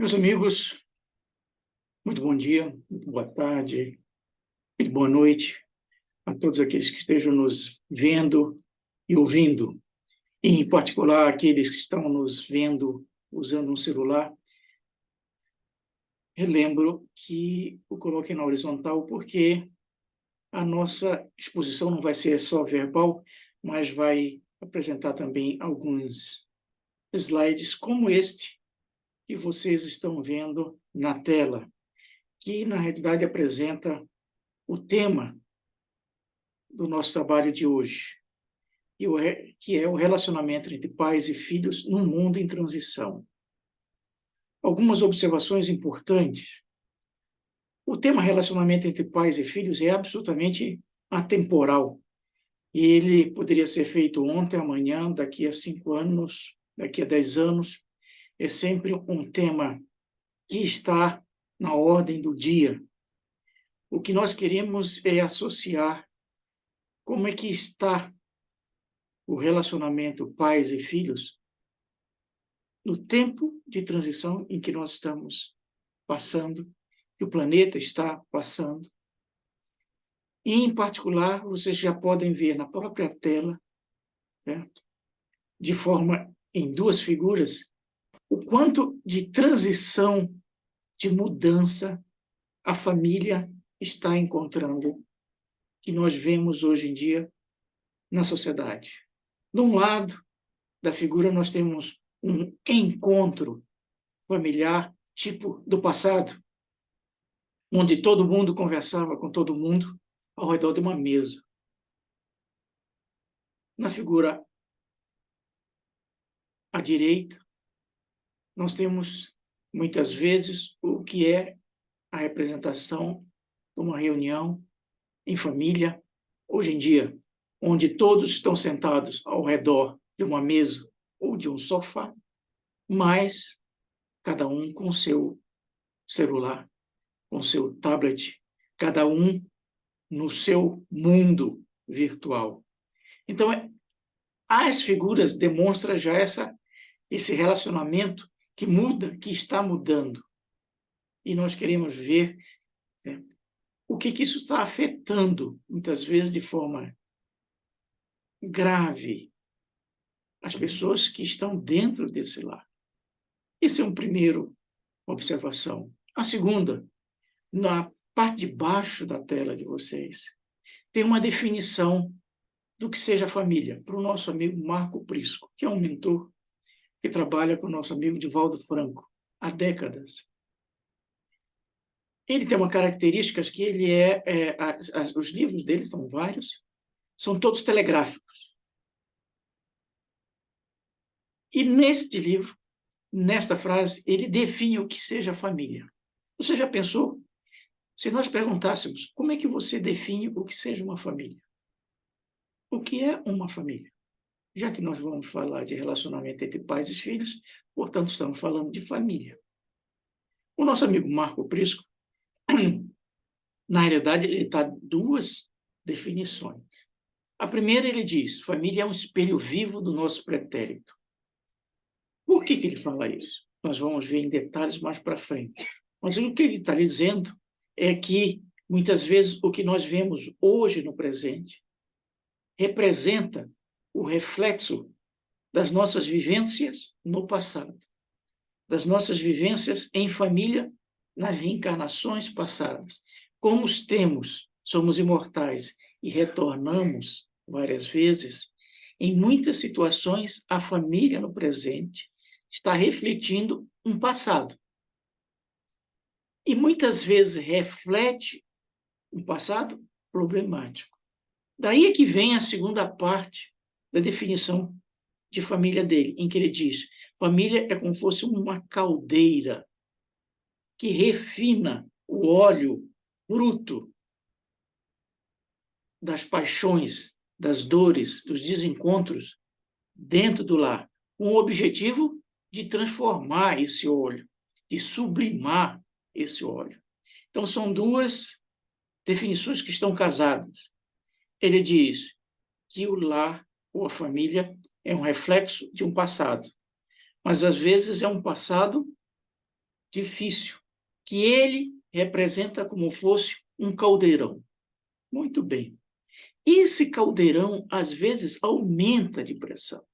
Meus amigos, muito bom dia, muito boa tarde, muito boa noite a todos aqueles que estejam nos vendo e ouvindo, e, em particular, aqueles que estão nos vendo usando um celular. Relembro que o coloquei na horizontal porque a nossa exposição não vai ser só verbal, mas vai apresentar também alguns slides como este que vocês estão vendo na tela, que, na realidade, apresenta o tema do nosso trabalho de hoje, que é o relacionamento entre pais e filhos num mundo em transição. Algumas observações importantes. O tema relacionamento entre pais e filhos é absolutamente atemporal. Ele poderia ser feito ontem, amanhã, daqui a 5 anos, daqui a 10 anos. É sempre um tema que está na ordem do dia. O que nós queremos é associar como é que está o relacionamento pais e filhos no tempo de transição em que nós estamos passando, que o planeta está passando. E, em particular, vocês já podem ver na própria tela, certo? De forma em duas figuras, o quanto de transição, de mudança a família está encontrando, que nós vemos hoje em dia na sociedade. De um lado da figura, nós temos um encontro familiar, tipo do passado, onde todo mundo conversava com todo mundo ao redor de uma mesa. Na figura à direita, nós temos, muitas vezes, o que é a representação de uma reunião em família, hoje em dia, onde todos estão sentados ao redor de uma mesa ou de um sofá, mas cada um com seu celular, com seu tablet, cada um no seu mundo virtual. Então, as figuras demonstram já esse relacionamento que muda, que está mudando. E nós queremos ver, né, o que isso está afetando, muitas vezes de forma grave, as pessoas que estão dentro desse lar. Essa é uma primeira observação. A segunda, na parte de baixo da tela de vocês, tem uma definição do que seja família, para o nosso amigo Marco Prisco, que é um mentor que trabalha com o nosso amigo Divaldo Franco há décadas. Ele tem uma característica que ele os livros dele são vários, são todos telegráficos. E neste livro, nesta frase, ele define o que seja família. Você já pensou? Se nós perguntássemos, como é que você define o que seja uma família? O que é uma família? Já que nós vamos falar de relacionamento entre pais e filhos, portanto, estamos falando de família. O nosso amigo Marco Prisco, na realidade, ele está duas definições. A primeira, ele diz, família é um espelho vivo do nosso pretérito. Por que ele fala isso? Nós vamos ver em detalhes mais para frente. Mas o que ele está dizendo é que, muitas vezes, o que nós vemos hoje no presente representa o reflexo das nossas vivências no passado, das nossas vivências em família nas reencarnações passadas. Como os temos, somos imortais e retornamos várias vezes, em muitas situações, a família no presente está refletindo um passado. E muitas vezes reflete um passado problemático. Daí é que vem a segunda parte da definição de família dele, em que ele diz: família é como se fosse uma caldeira que refina o óleo bruto das paixões, das dores, dos desencontros dentro do lar, com o objetivo de transformar esse óleo, de sublimar esse óleo. Então, são duas definições que estão casadas. Ele diz que o lar ou a família é um reflexo de um passado, mas às vezes é um passado difícil, que ele representa como fosse um caldeirão. Muito bem. Esse caldeirão, às vezes, aumenta de pressão,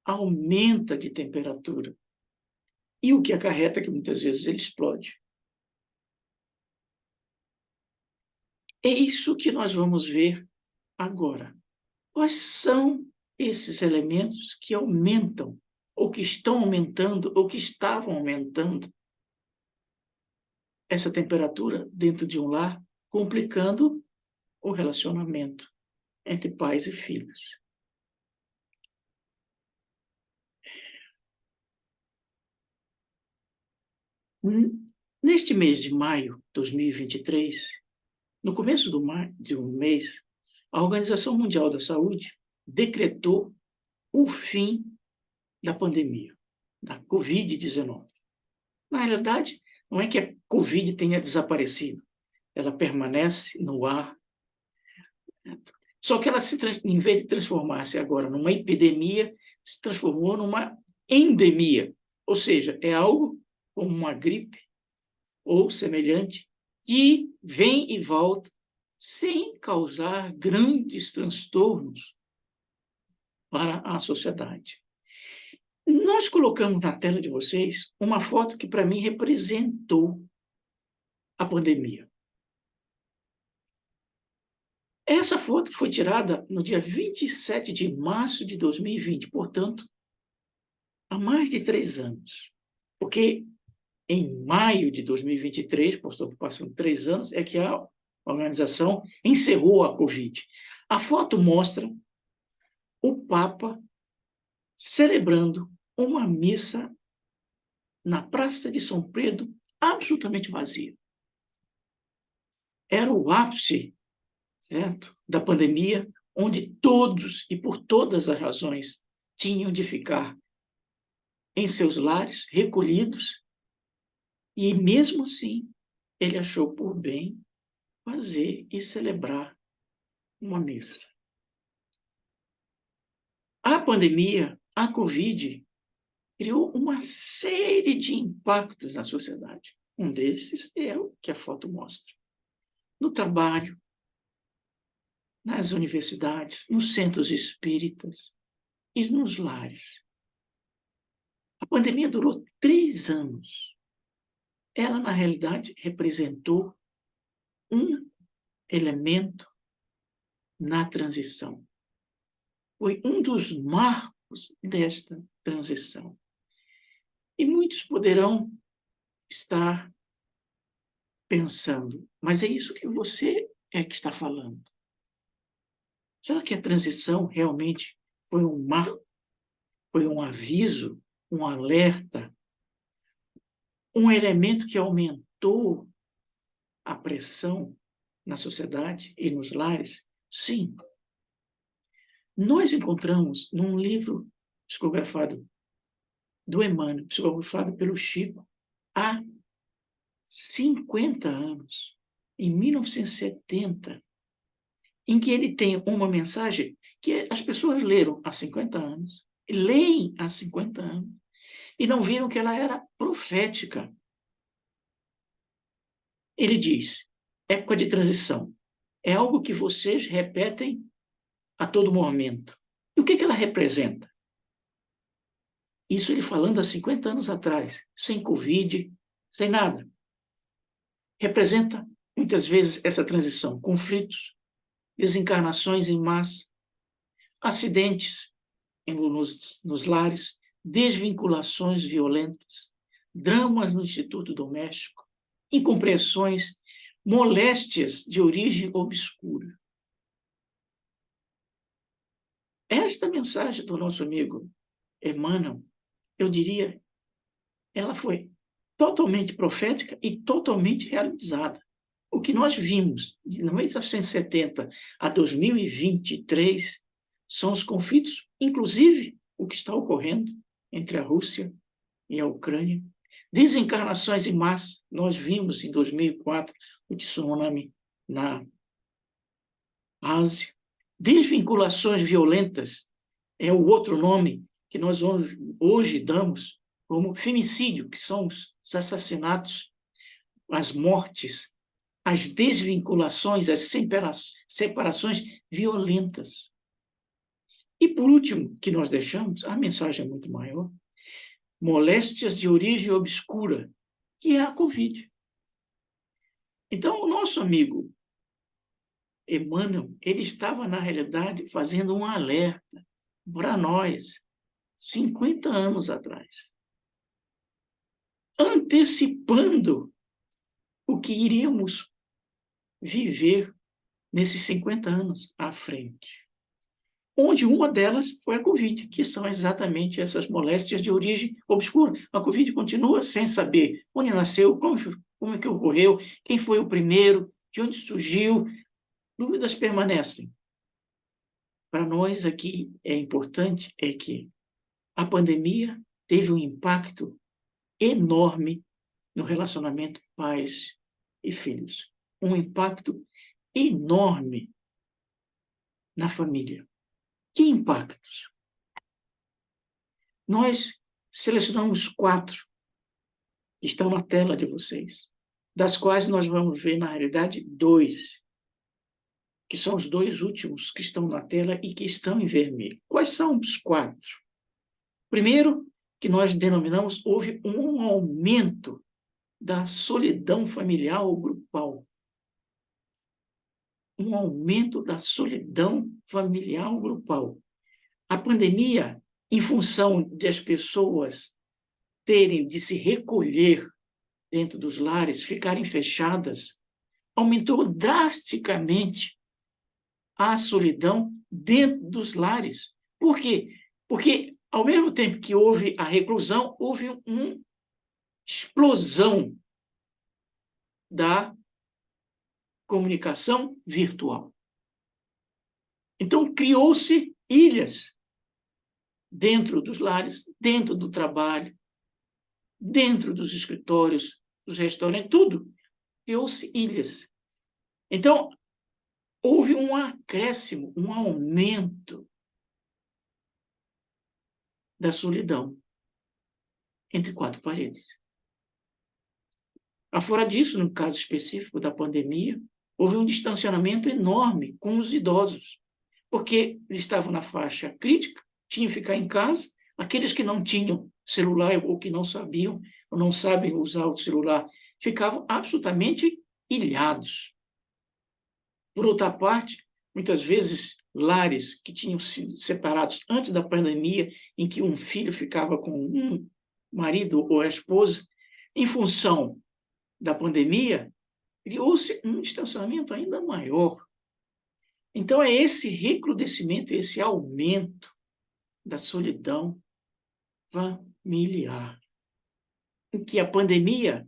aumenta de temperatura, e o que acarreta que muitas vezes ele explode. É isso que nós vamos ver agora. Quais são esses elementos que aumentam, ou que estão aumentando, ou que estavam aumentando essa temperatura dentro de um lar, complicando o relacionamento entre pais e filhos? Neste mês de maio de 2023, no começo de um mês, a Organização Mundial da Saúde decretou o fim da pandemia, da Covid-19. Na realidade, não é que a Covid tenha desaparecido, ela permanece no ar. Só que ela, em vez de transformar-se agora numa epidemia, se transformou numa endemia, ou seja, é algo como uma gripe ou semelhante, que vem e volta sem causar grandes transtornos para a sociedade. Nós colocamos na tela de vocês uma foto que, para mim, representou a pandemia. Essa foto foi tirada no dia 27 de março de 2020, portanto, há mais de 3 anos. Porque em maio de 2023, portanto, passando 3 anos, é que a organização encerrou a Covid. A foto mostra o Papa celebrando uma missa na Praça de São Pedro, absolutamente vazia. Era o ápice, certo, da pandemia, onde todos e por todas as razões tinham de ficar em seus lares, recolhidos, e mesmo assim ele achou por bem fazer e celebrar uma missa. A pandemia, a Covid, criou uma série de impactos na sociedade. Um desses é o que a foto mostra. No trabalho, nas universidades, nos centros espíritas e nos lares. A pandemia durou 3 anos. Ela, na realidade, representou um elemento na transição. Foi um dos marcos desta transição. E muitos poderão estar pensando, mas é isso que você é que está falando. Será que a transição realmente foi um marco, foi um aviso, um alerta, um elemento que aumentou a pressão na sociedade e nos lares? Sim. Nós encontramos num livro psicografado do Emmanuel, psicografado pelo Chico, há 50 anos, em 1970, em que ele tem uma mensagem que as pessoas leram há 50 anos, leem há 50 anos, e não viram que ela era profética. Ele diz, época de transição, é algo que vocês repetem a todo momento. E o que ela representa? Isso ele falando há 50 anos atrás, sem Covid, sem nada. Representa, muitas vezes, essa transição, conflitos, desencarnações em massa, acidentes nos lares, desvinculações violentas, dramas no instituto doméstico, incompreensões, moléstias de origem obscura. Esta mensagem do nosso amigo Emmanuel, eu diria, ela foi totalmente profética e totalmente realizada. O que nós vimos de 1970 a 2023 são os conflitos, inclusive o que está ocorrendo entre a Rússia e a Ucrânia. Desencarnações em massa, nós vimos em 2004 o tsunami na Ásia. Desvinculações violentas é o outro nome que nós hoje damos como femicídio, que são os assassinatos, as mortes, as desvinculações, as separações violentas. E, por último, que nós deixamos, a mensagem é muito maior, moléstias de origem obscura, que é a Covid. Então, o nosso amigo Emmanuel, ele estava, na realidade, fazendo um alerta para nós, 50 anos atrás, antecipando o que iríamos viver nesses 50 anos à frente. Onde uma delas foi a Covid, que são exatamente essas moléstias de origem obscura. A Covid continua sem saber onde nasceu, como é que ocorreu, quem foi o primeiro, de onde surgiu, dúvidas permanecem. Para nós aqui é importante é que a pandemia teve um impacto enorme no relacionamento pais e filhos. Um impacto enorme na família. Que impactos? Nós selecionamos 4 que estão na tela de vocês, das quais nós vamos ver, na realidade, 2, que são os 2 últimos que estão na tela e que estão em vermelho. Quais são os 4? Primeiro, que nós denominamos, houve um aumento da solidão familiar ou grupal. Um aumento da solidão familiar ou grupal. A pandemia, em função de as pessoas terem de se recolher dentro dos lares, ficarem fechadas, aumentou drasticamente a solidão dentro dos lares. Por quê? Porque, ao mesmo tempo que houve a reclusão, houve uma explosão da comunicação virtual. Então, criou-se ilhas dentro dos lares, dentro do trabalho, dentro dos escritórios, dos restaurantes, tudo. Criou-se ilhas. Então, houve um acréscimo, um aumento da solidão entre 4 paredes. Afora disso, no caso específico da pandemia, houve um distanciamento enorme com os idosos, porque eles estavam na faixa crítica, tinham que ficar em casa, aqueles que não tinham celular ou que não sabiam ou não sabem usar o celular, ficavam absolutamente ilhados. Por outra parte, muitas vezes, lares que tinham sido separados antes da pandemia, em que um filho ficava com um marido ou a esposa, em função da pandemia, criou-se um distanciamento ainda maior. Então, é esse recrudescimento, esse aumento da solidão familiar, em que a pandemia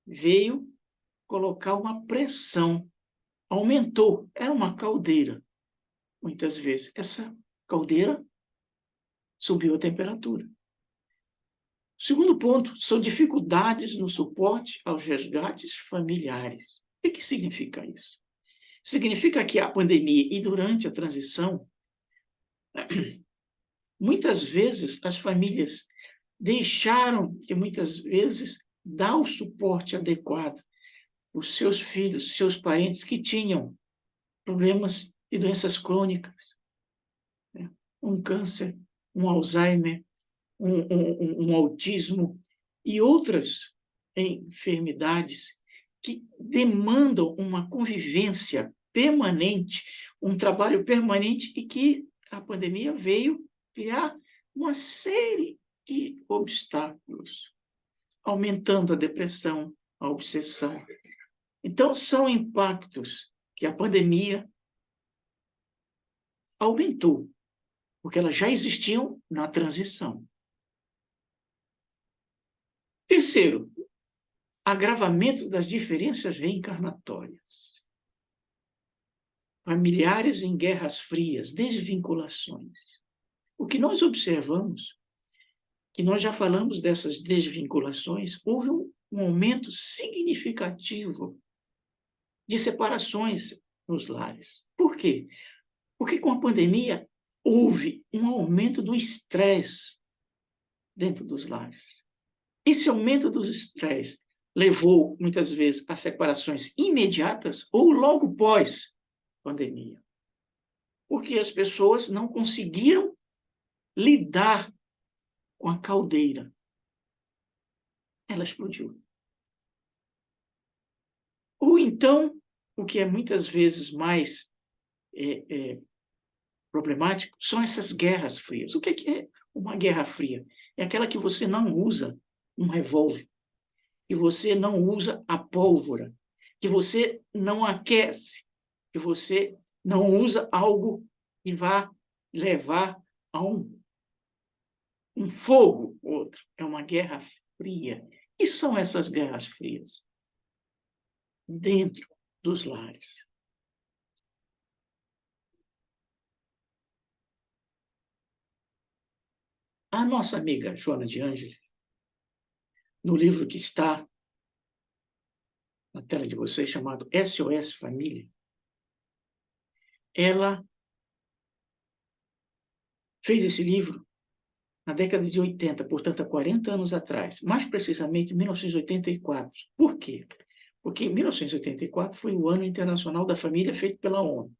veio colocar uma pressão, aumentou, era uma caldeira, muitas vezes. Essa caldeira subiu a temperatura. Segundo ponto, são dificuldades no suporte aos resgates familiares. O que significa isso? Significa que a pandemia e durante a transição, muitas vezes as famílias deixaram de, muitas vezes, dar o suporte adequado aos seus filhos, seus parentes que tinham problemas e doenças crônicas, né? Um câncer, um Alzheimer, um autismo e outras enfermidades que demandam uma convivência permanente, um trabalho permanente e que a pandemia veio criar uma série de obstáculos, aumentando a depressão, a obsessão. Então, são impactos que a pandemia aumentou, porque elas já existiam na transição. Terceiro, agravamento das diferenças reencarnatórias. Familiares em guerras frias, desvinculações. O que nós observamos, que nós já falamos dessas desvinculações, houve um aumento significativo de separações nos lares. Por quê? Porque com a pandemia houve um aumento do estresse dentro dos lares. Esse aumento dos estresses levou, muitas vezes, a separações imediatas ou logo pós-pandemia, porque as pessoas não conseguiram lidar com a caldeira. Ela explodiu. Ou então, o que é muitas vezes mais problemático, são essas guerras frias. O que é uma guerra fria? É aquela que você não usa um revólver, que você não usa a pólvora, que você não aquece, que você não usa algo que vá levar a um fogo, outro. É uma guerra fria. E são essas guerras frias? Dentro dos lares. A nossa amiga Joana de Ângeles, no livro que está na tela de vocês, chamado SOS Família, ela fez esse livro na década de 80, portanto, há 40 anos atrás, mais precisamente em 1984. Por quê? Porque 1984 foi o Ano Internacional da Família feito pela ONU.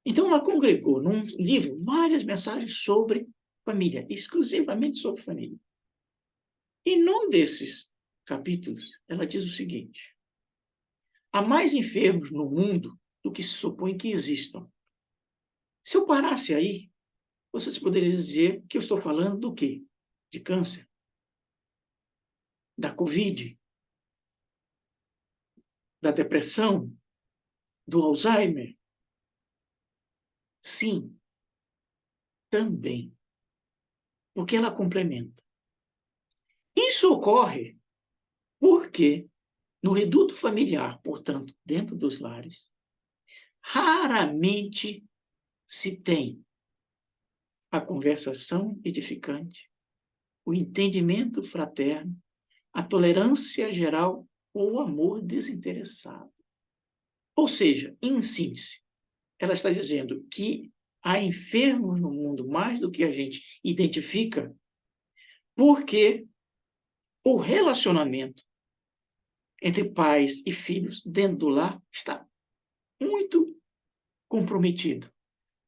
Então, ela congregou num livro várias mensagens sobre família, exclusivamente sobre família. E num desses capítulos, ela diz o seguinte: há mais enfermos no mundo do que se supõe que existam. Se eu parasse aí, vocês poderiam dizer que eu estou falando do quê? De câncer, da Covid, da depressão, do Alzheimer? Sim, também. Porque ela complementa. Isso ocorre porque no reduto familiar, portanto, dentro dos lares, raramente se tem a conversação edificante, o entendimento fraterno, a tolerância geral ou o amor desinteressado. Ou seja, em síntese, ela está dizendo que há enfermos no mundo mais do que a gente identifica, porque o relacionamento entre pais e filhos dentro do lar está muito comprometido,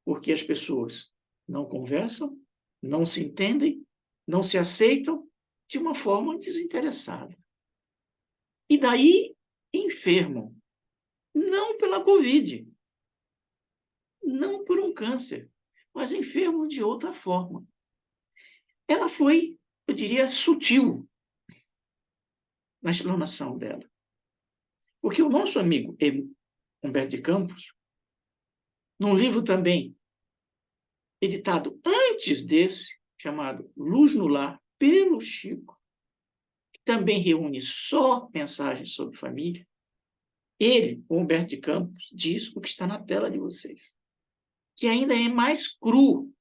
porque as pessoas não conversam, não se entendem, não se aceitam de uma forma desinteressada. E daí enfermam, não pela Covid, não por um câncer, mas enfermam de outra forma. Ela foi, eu diria, sutil na explanação dela. Porque o nosso amigo Humberto de Campos, num livro também editado antes desse, chamado Luz no Lar, pelo Chico, que também reúne só mensagens sobre família, ele, o Humberto de Campos, diz o que está na tela de vocês, que ainda é mais cru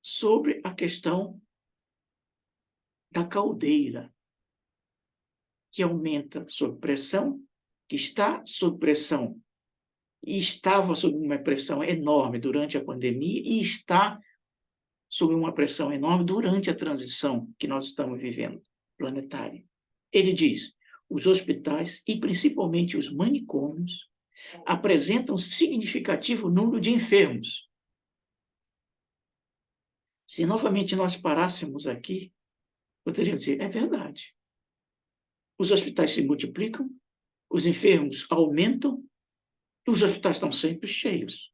sobre a questão da caldeira, que aumenta sob pressão, que está sob pressão e estava sob uma pressão enorme durante a pandemia e está sob uma pressão enorme durante a transição que nós estamos vivendo, planetária. Ele diz: os hospitais, e principalmente os manicômios, apresentam significativo número de enfermos. Se novamente nós parássemos aqui, poderíamos dizer: é verdade. Os hospitais se multiplicam, os enfermos aumentam, e os hospitais estão sempre cheios.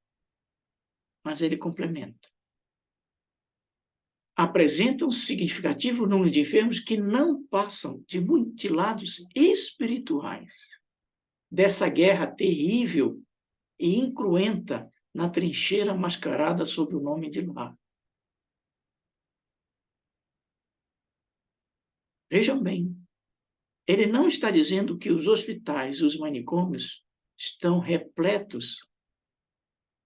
Mas ele complementa: apresentam significativo número de enfermos que não passam de mutilados espirituais dessa guerra terrível e incruenta na trincheira mascarada sob o nome de lar. Vejam bem, ele não está dizendo que os hospitais, os manicômios, estão repletos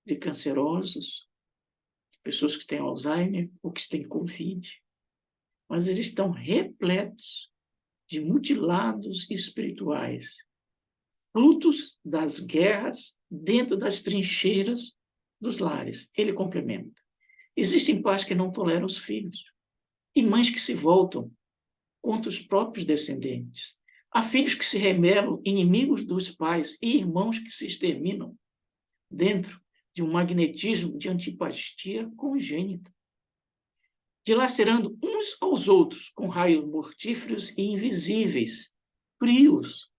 de cancerosos, de pessoas que têm Alzheimer ou que têm Covid, mas eles estão repletos de mutilados espirituais, frutos das guerras dentro das trincheiras dos lares. Ele complementa: Existem pais que não toleram os filhos e mães que se voltam contra os próprios descendentes. Há filhos que se rebelam, inimigos dos pais, e irmãos que se exterminam dentro de um magnetismo de antipatia congênita, dilacerando uns aos outros com raios mortíferos e invisíveis, frios,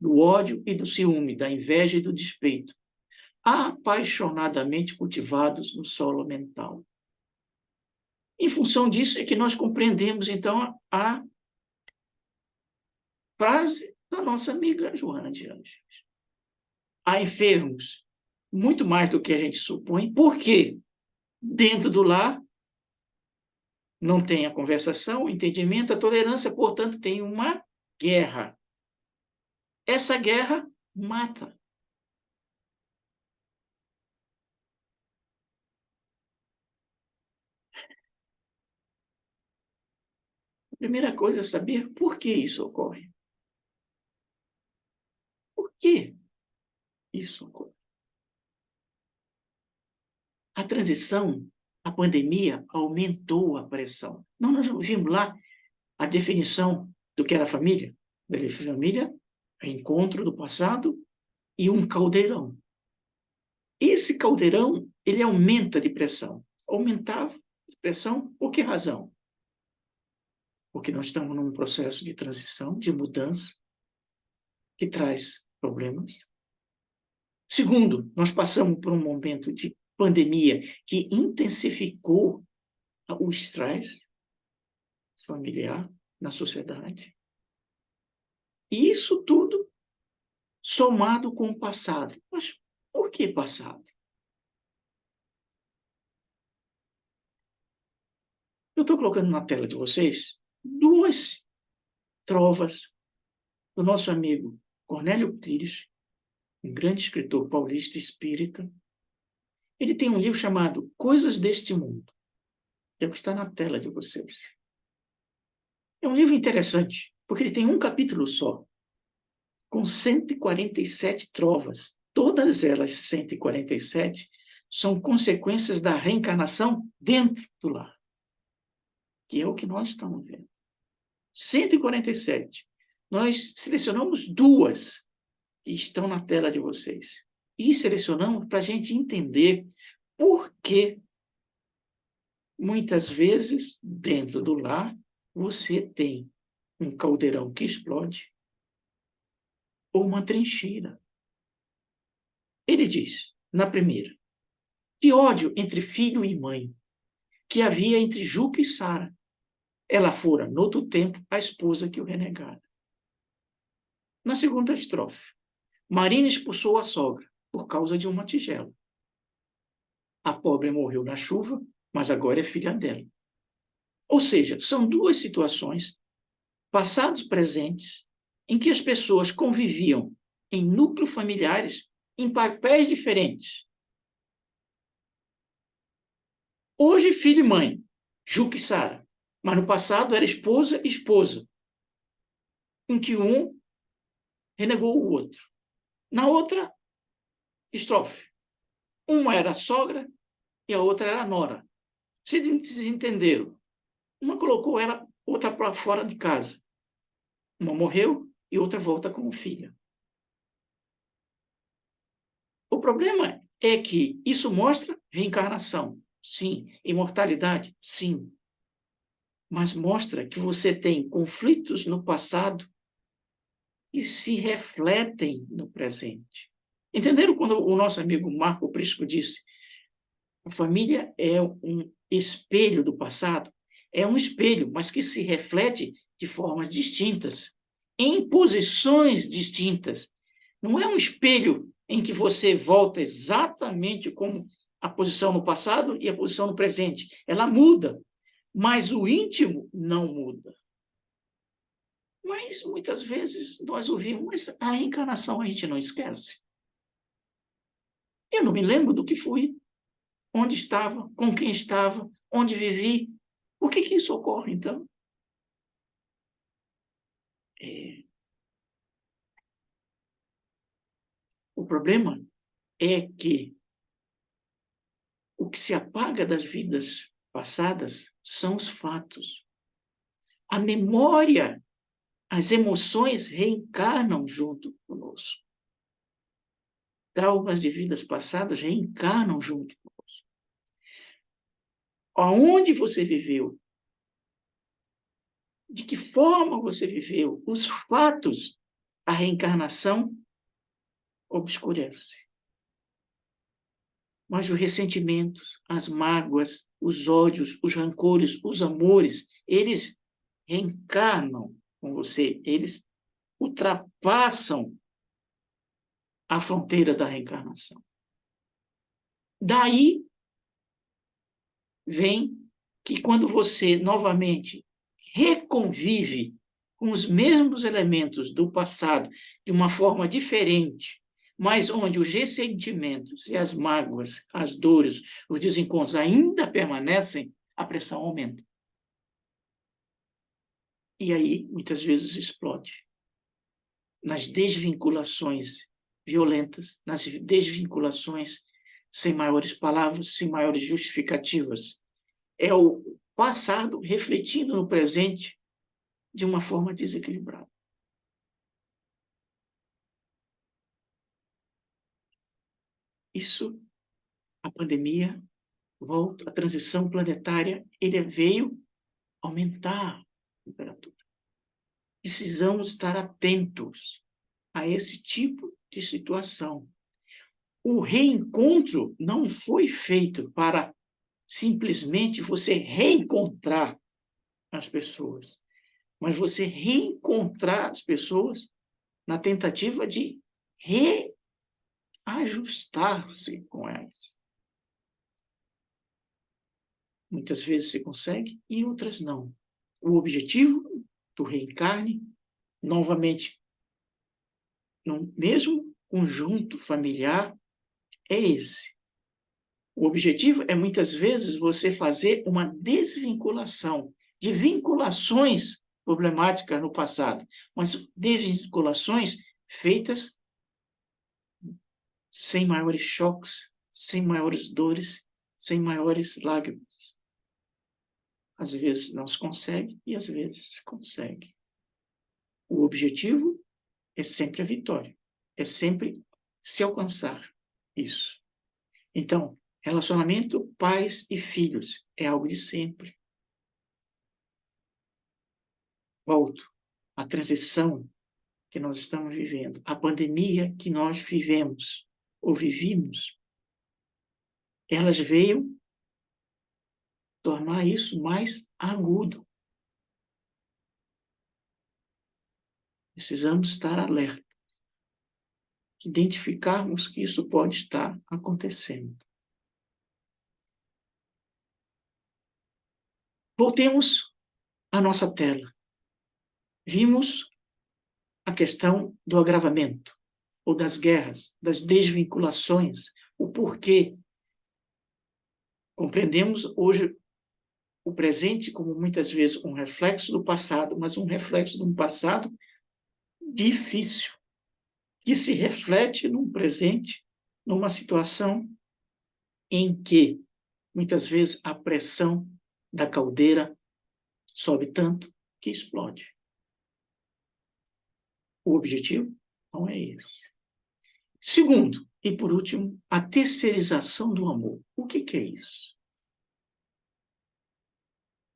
do ódio e do ciúme, da inveja e do despeito, apaixonadamente cultivados no solo mental. Em função disso é que nós compreendemos, então, a frase da nossa amiga Joana de Ângeles. Há enfermos muito mais do que a gente supõe, porque dentro do lar não tem a conversação, o entendimento, a tolerância, portanto, tem uma guerra. Essa guerra mata. A primeira coisa é saber por que isso ocorre. Por que isso ocorre? A transição, a pandemia, aumentou a pressão. Não, nós vimos lá a definição do que era família. Da família é encontro do passado e um caldeirão. Esse caldeirão, ele aumenta de pressão. Aumentava de pressão por que razão? Porque nós estamos num processo de transição, de mudança, que traz problemas. Segundo, nós passamos por um momento de pandemia que intensificou o estresse familiar na sociedade. E isso tudo somado com o passado. Mas por que passado? Eu estou colocando na tela de vocês duas trovas do nosso amigo Cornélio Pires, um grande escritor paulista espírita. Ele tem um livro chamado Coisas deste Mundo, que é o que está na tela de vocês. É um livro interessante, porque ele tem um capítulo só, com 147 trovas. Todas elas, 147, são consequências da reencarnação dentro do lar, que é o que nós estamos vendo. 147. Nós selecionamos duas que estão na tela de vocês. E selecionamos para a gente entender por que, muitas vezes, dentro do lar, você tem um caldeirão que explode ou uma trincheira. Ele diz, na primeira, que ódio entre filho e mãe que havia entre Juca e Sara. Ela fora, noutro tempo, a esposa que o renegara. Na segunda estrofe, Marina expulsou a sogra por causa de uma tigela. A pobre morreu na chuva, mas agora é filha dela. Ou seja, são duas situações, passados e presentes, em que as pessoas conviviam em núcleos familiares em papéis diferentes. Hoje, filho e mãe, Juca e Sara. Mas no passado era esposa e esposa, em que um renegou o outro. Na outra estrofe, uma era a sogra e a outra era a nora. Se entenderam. Uma colocou ela, outra para fora de casa. Uma morreu e outra volta como filha. O problema é que isso mostra reencarnação, sim. Imortalidade, sim. Mas mostra que você tem conflitos no passado que se refletem no presente. Entenderam quando o nosso amigo Marco Prisco disse: a família é um espelho do passado? É um espelho, mas que se reflete de formas distintas, em posições distintas. Não é um espelho em que você volta exatamente como a posição no passado e a posição no presente. Ela muda, mas o íntimo não muda. Mas, muitas vezes, nós ouvimos, mas a reencarnação a gente não esquece. Eu não me lembro do que fui, onde estava, com quem estava, onde vivi. Por que isso ocorre, então? O problema é que O que se apaga das vidas passadas são os fatos. A memória, as emoções reencarnam junto conosco. Traumas de vidas passadas reencarnam junto conosco. Aonde você viveu? De que forma você viveu? Os fatos, a reencarnação obscurece. Mas os ressentimentos, as mágoas, os ódios, os rancores, os amores, eles reencarnam com você, eles ultrapassam a fronteira da reencarnação. Daí vem que quando você novamente reconvive com os mesmos elementos do passado de uma forma diferente, mas onde os ressentimentos e as mágoas, as dores, os desencontros ainda permanecem, a pressão aumenta. E aí, muitas vezes, explode. Nas desvinculações violentas, nas desvinculações sem maiores palavras, sem maiores justificativas. É o passado refletindo no presente de uma forma desequilibrada. Isso, a pandemia, a transição planetária, ele veio aumentar a temperatura. Precisamos estar atentos a esse tipo de situação. O reencontro não foi feito para simplesmente você reencontrar as pessoas, mas você reencontrar as pessoas na tentativa de reajustar-se com elas. Muitas vezes você consegue e outras não. O objetivo do reencarne, novamente, no mesmo conjunto familiar, é esse. O objetivo é, muitas vezes, você fazer uma desvinculação de vinculações problemáticas no passado, mas desvinculações feitas sem maiores choques, sem maiores dores, sem maiores lágrimas. Às vezes não se consegue e às vezes se consegue. O objetivo é sempre a vitória, é sempre se alcançar isso. Então, relacionamento pais e filhos é algo de sempre. Volto à transição que nós estamos vivendo, a pandemia que nós vivemos ou vivíamos, elas veio tornar isso mais agudo. Precisamos estar alerta, identificarmos que isso pode estar acontecendo. Voltemos à nossa tela. Vimos a questão do agravamento, ou das guerras, das desvinculações, o porquê. Compreendemos hoje o presente como muitas vezes um reflexo do passado, mas um reflexo de um passado difícil, que se reflete num presente, numa situação em que, muitas vezes, a pressão da caldeira sobe tanto que explode. O objetivo não é esse. Segundo, e por último, a terceirização do amor. O que é isso?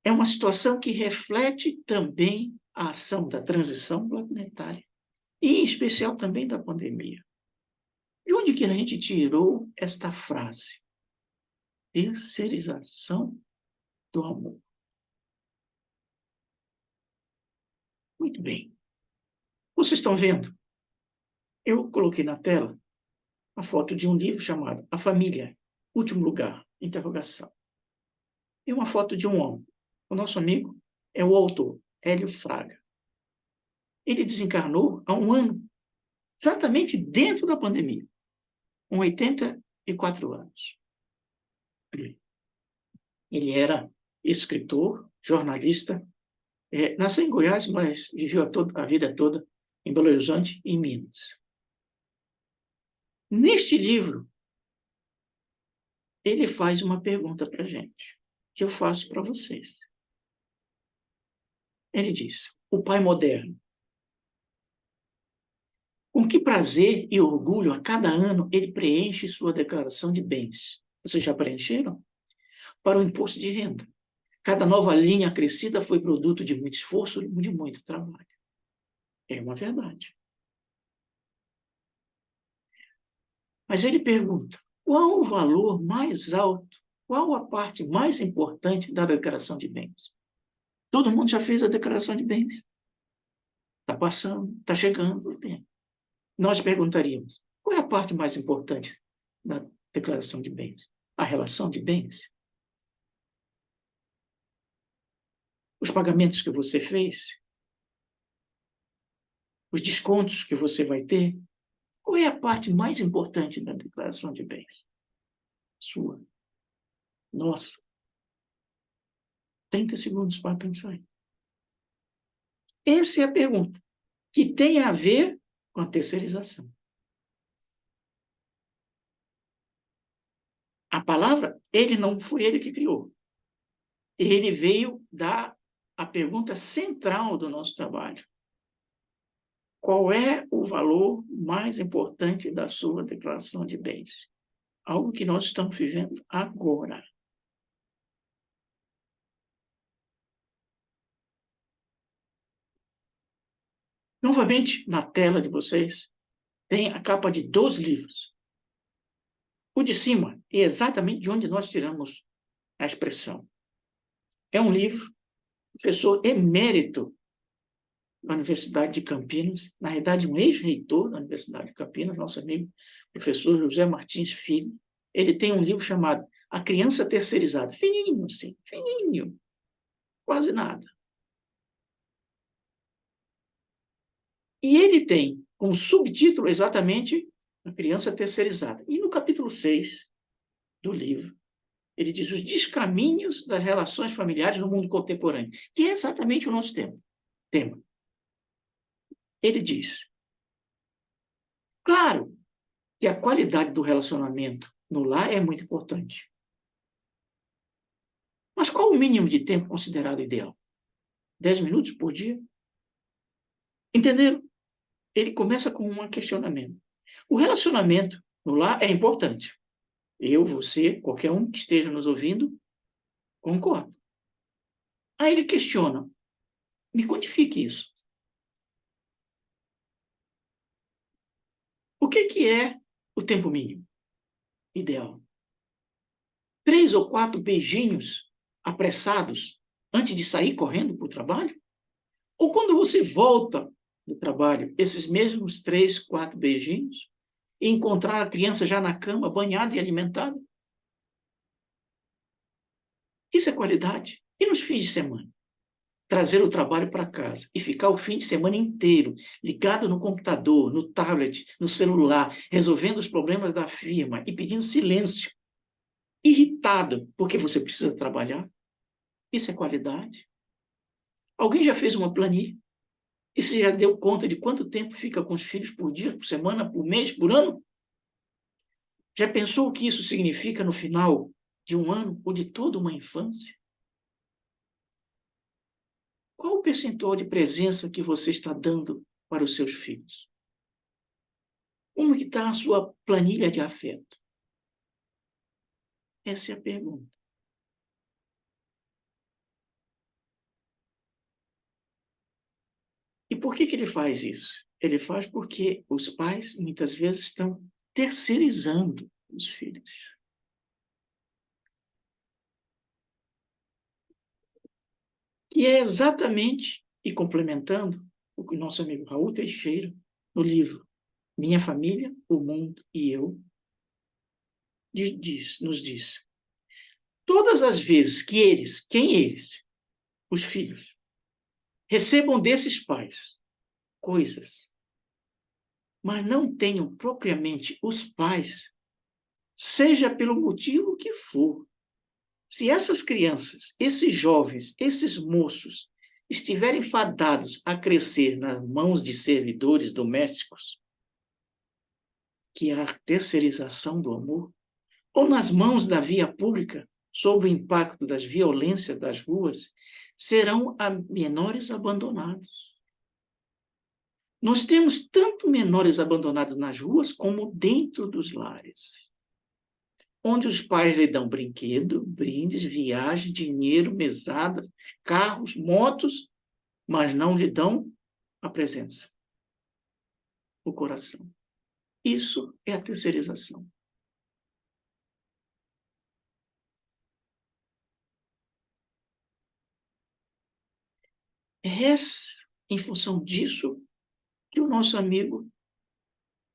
É uma situação que reflete também a ação da transição planetária, e em especial também da pandemia. De onde que a gente tirou esta frase? Terceirização do amor. Muito bem. Vocês estão vendo? Eu coloquei na tela a foto de um livro chamado A Família, Último Lugar, interrogação. E uma foto de um homem. O nosso amigo é o autor, Hélio Fraga. Ele desencarnou há um ano, exatamente dentro da pandemia, com 84 anos. Ele era escritor, jornalista, nasceu em Goiás, mas viveu a vida toda em Belo Horizonte e em Minas. Neste livro, ele faz uma pergunta para a gente, que eu faço para vocês. Ele diz: o pai moderno, com que prazer e orgulho a cada ano ele preenche sua declaração de bens? Vocês já preencheram? Para o imposto de renda. Cada nova linha acrescida foi produto de muito esforço e de muito trabalho. É uma verdade. Mas ele pergunta: qual o valor mais alto, qual a parte mais importante da declaração de bens? Todo mundo já fez a declaração de bens. Está passando, está chegando o tempo. Nós perguntaríamos: qual é a parte mais importante da declaração de bens? A relação de bens? Os pagamentos que você fez? Os descontos que você vai ter? Qual é a parte mais importante da declaração de bens? Sua. Nossa. 30 segundos para pensar. Essa é a pergunta, que tem a ver com a terceirização. A palavra, não foi ele que criou. Ele veio dar a pergunta central do nosso trabalho. Qual é o valor mais importante da sua declaração de bens? Algo que nós estamos vivendo agora. Novamente, na tela de vocês, tem a capa de 2 livros. O de cima é exatamente de onde nós tiramos a expressão. É um livro, professor emérito da Universidade de Campinas, na verdade, um ex-reitor da Universidade de Campinas, nosso amigo professor José Martins Filho. Ele tem um livro chamado A Criança Terceirizada. Fininho, assim, fininho, quase nada. E ele tem como subtítulo exatamente A Criança Terceirizada. E no capítulo 6 do livro, ele diz os descaminhos das relações familiares no mundo contemporâneo, que é exatamente o nosso tema. Ele diz: claro que a qualidade do relacionamento no lar é muito importante. Mas qual o mínimo de tempo considerado ideal? 10 minutos por dia? Entenderam? Ele começa com um questionamento. O relacionamento no lar é importante. Eu, você, qualquer um que esteja nos ouvindo, concorda. Aí ele questiona. Me quantifique isso. O que é o tempo mínimo ideal? 3 ou 4 beijinhos apressados antes de sair correndo para o trabalho? Ou quando você volta do trabalho, esses mesmos 3, 4 beijinhos, e encontrar a criança já na cama, banhada e alimentada? Isso é qualidade. E nos fins de semana? Trazer o trabalho para casa e ficar o fim de semana inteiro ligado no computador, no tablet, no celular, resolvendo os problemas da firma e pedindo silêncio, irritado porque você precisa trabalhar? Isso é qualidade? Alguém já fez uma planilha? E você já deu conta de quanto tempo fica com os filhos por dia, por semana, por mês, por ano? Já pensou o que isso significa no final de um ano ou de toda uma infância? Qual o percentual de presença que você está dando para os seus filhos? Como está a sua planilha de afeto? Essa é a pergunta. E por que ele faz isso? Ele faz porque os pais, muitas vezes, estão terceirizando os filhos. E é exatamente, e complementando, o que o nosso amigo Raul Teixeira, no livro Minha Família, o Mundo e Eu, nos diz. Todas as vezes que quem eles, os filhos, recebam desses pais coisas, mas não tenham propriamente os pais, seja pelo motivo que for, se essas crianças, esses jovens, esses moços estiverem fadados a crescer nas mãos de servidores domésticos, que é a terceirização do amor, ou nas mãos da via pública, sob o impacto das violências das ruas, serão menores abandonados. Nós temos tanto menores abandonados nas ruas como dentro dos lares, onde os pais lhe dão brinquedo, brindes, viagem, dinheiro, mesadas, carros, motos, mas não lhe dão a presença, o coração. Isso é a terceirização. É em função disso que o nosso amigo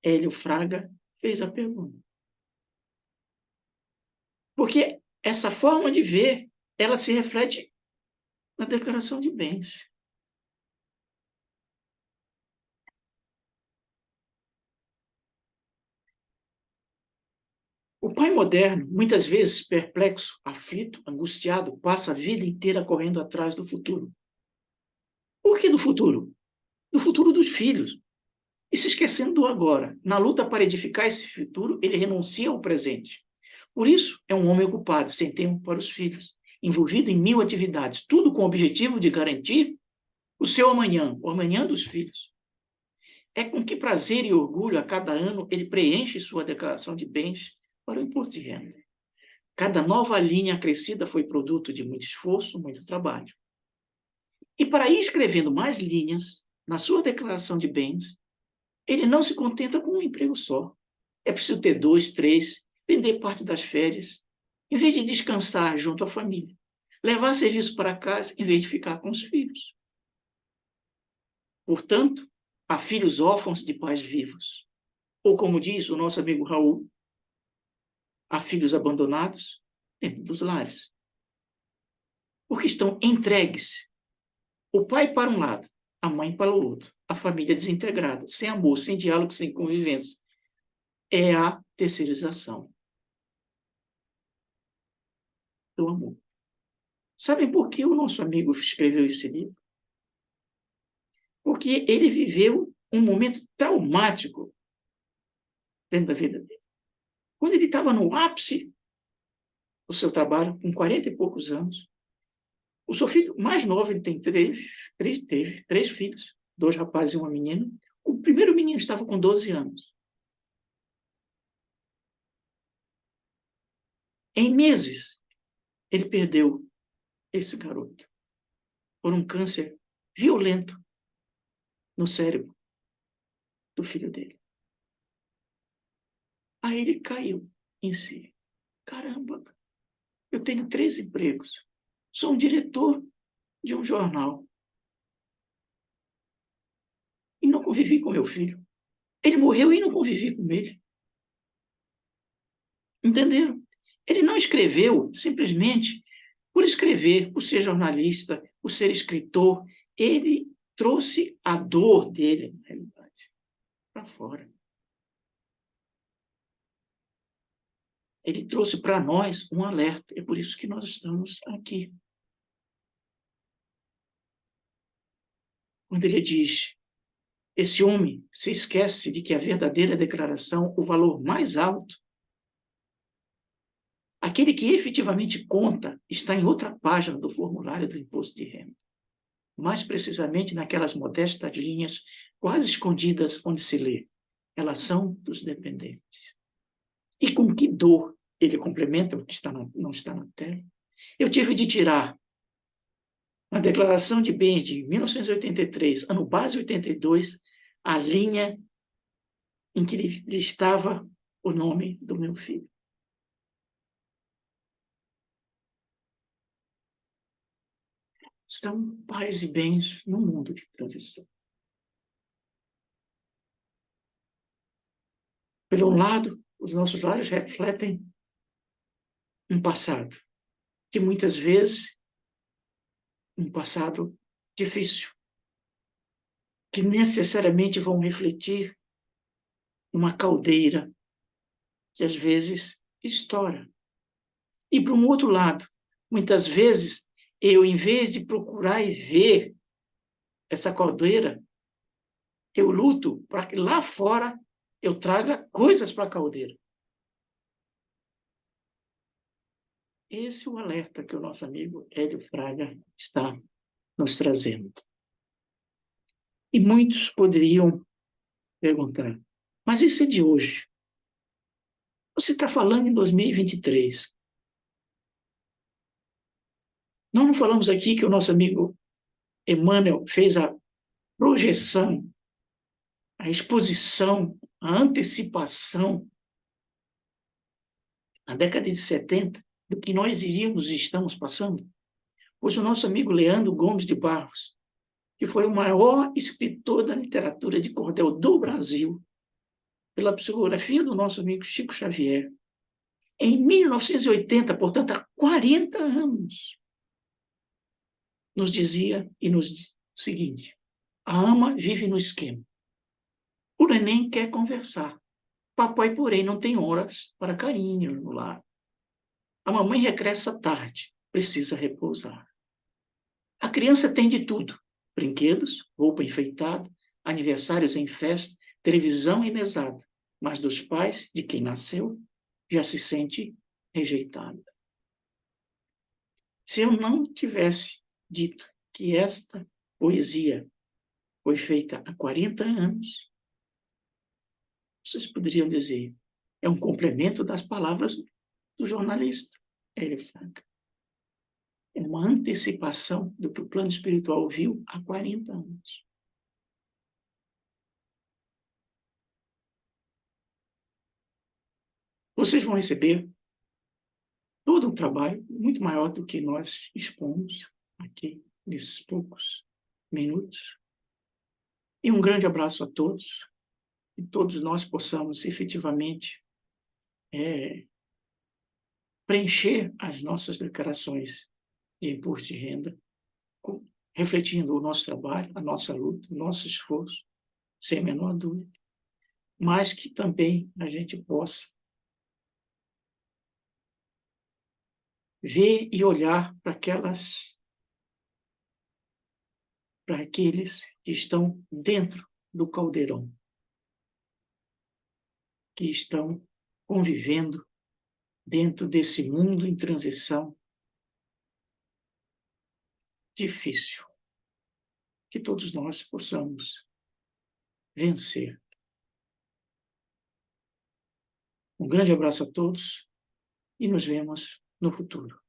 Hélio Fraga fez a pergunta. Porque essa forma de ver, ela se reflete na declaração de bens. O pai moderno, muitas vezes perplexo, aflito, angustiado, passa a vida inteira correndo atrás do futuro. Por que do futuro? Do futuro dos filhos. E se esquecendo do agora. Na luta para edificar esse futuro, ele renuncia ao presente. Por isso, é um homem ocupado, sem tempo para os filhos, envolvido em 1000 atividades, tudo com o objetivo de garantir o seu amanhã, o amanhã dos filhos. É com que prazer e orgulho, a cada ano, ele preenche sua declaração de bens para o imposto de renda. Cada nova linha acrescida foi produto de muito esforço, muito trabalho. E para ir escrevendo mais linhas na sua declaração de bens, ele não se contenta com um emprego só. É preciso ter 2, 3, vender parte das férias, em vez de descansar junto à família. Levar serviço para casa, em vez de ficar com os filhos. Portanto, há filhos órfãos de pais vivos. Ou, como diz o nosso amigo Raul, há filhos abandonados dentro dos lares. Porque estão entregues. O pai para um lado, a mãe para o outro. A família desintegrada, sem amor, sem diálogo, sem convivência. É a terceirização do amor. Sabem por que o nosso amigo escreveu esse livro? Porque ele viveu um momento traumático dentro da vida dele. Quando ele estava no ápice do seu trabalho, com 40 e poucos anos, o seu filho mais novo, ele tem teve 3 filhos, 2 rapazes e uma menina. O primeiro menino estava com 12 anos. Em meses, ele perdeu esse garoto por um câncer violento no cérebro do filho dele. Aí ele caiu em si. Caramba, eu tenho 3 empregos. Sou um diretor de um jornal. E não convivi com meu filho. Ele morreu e não convivi com ele. Entenderam? Ele não escreveu simplesmente por escrever, por ser jornalista, por ser escritor. Ele trouxe a dor dele, na realidade, para fora. Ele trouxe para nós um alerta. É por isso que nós estamos aqui. Quando ele diz, esse homem se esquece de que a verdadeira declaração, o valor mais alto, aquele que efetivamente conta, está em outra página do formulário do imposto de renda. Mais precisamente naquelas modestas linhas quase escondidas onde se lê, relação dos dependentes. E com que dor, ele complementa o que não está na tela, eu tive de tirar na declaração de bens de 1983, ano base 82, a linha em que estava o nome do meu filho. São pais e bens no mundo de transição. Por um lado, os nossos lares refletem um passado, que muitas vezes um passado difícil, que necessariamente vão refletir uma caldeira que às vezes estoura. E por um outro lado, muitas vezes eu, em vez de procurar e ver essa caldeira, eu luto para que lá fora eu traga coisas para a caldeira. Esse é o alerta que o nosso amigo Hélio Fraga está nos trazendo. E muitos poderiam perguntar, mas isso é de hoje. Você está falando em 2023. Nós não falamos aqui que o nosso amigo Emmanuel fez a projeção, a exposição, a antecipação, na década de 70, do que nós iríamos e estamos passando? Pois o nosso amigo Leandro Gomes de Barros, que foi o maior escritor da literatura de cordel do Brasil, pela psicografia do nosso amigo Chico Xavier, em 1980, portanto, há 40 anos, nos dizia e nos diz o seguinte: a ama vive no esquema. O neném quer conversar. Papai, porém, não tem horas para carinho no lar. A mamãe regressa tarde, precisa repousar. A criança tem de tudo: brinquedos, roupa enfeitada, aniversários em festa, televisão e mesada. Mas dos pais de quem nasceu, já se sente rejeitada. Se eu não tivesse dito que esta poesia foi feita há 40 anos, vocês poderiam dizer, é um complemento das palavras do jornalista Hélio Fraga. É uma antecipação do que o plano espiritual viu há 40 anos. Vocês vão receber todo um trabalho muito maior do que nós expomos aqui, nesses poucos minutos. E um grande abraço a todos, e todos nós possamos efetivamente preencher as nossas declarações de imposto de renda, refletindo o nosso trabalho, a nossa luta, o nosso esforço, sem a menor dúvida, mas que também a gente possa ver e olhar para aqueles que estão dentro do caldeirão, que estão convivendo dentro desse mundo em transição difícil, que todos nós possamos vencer. Um grande abraço a todos e nos vemos no futuro.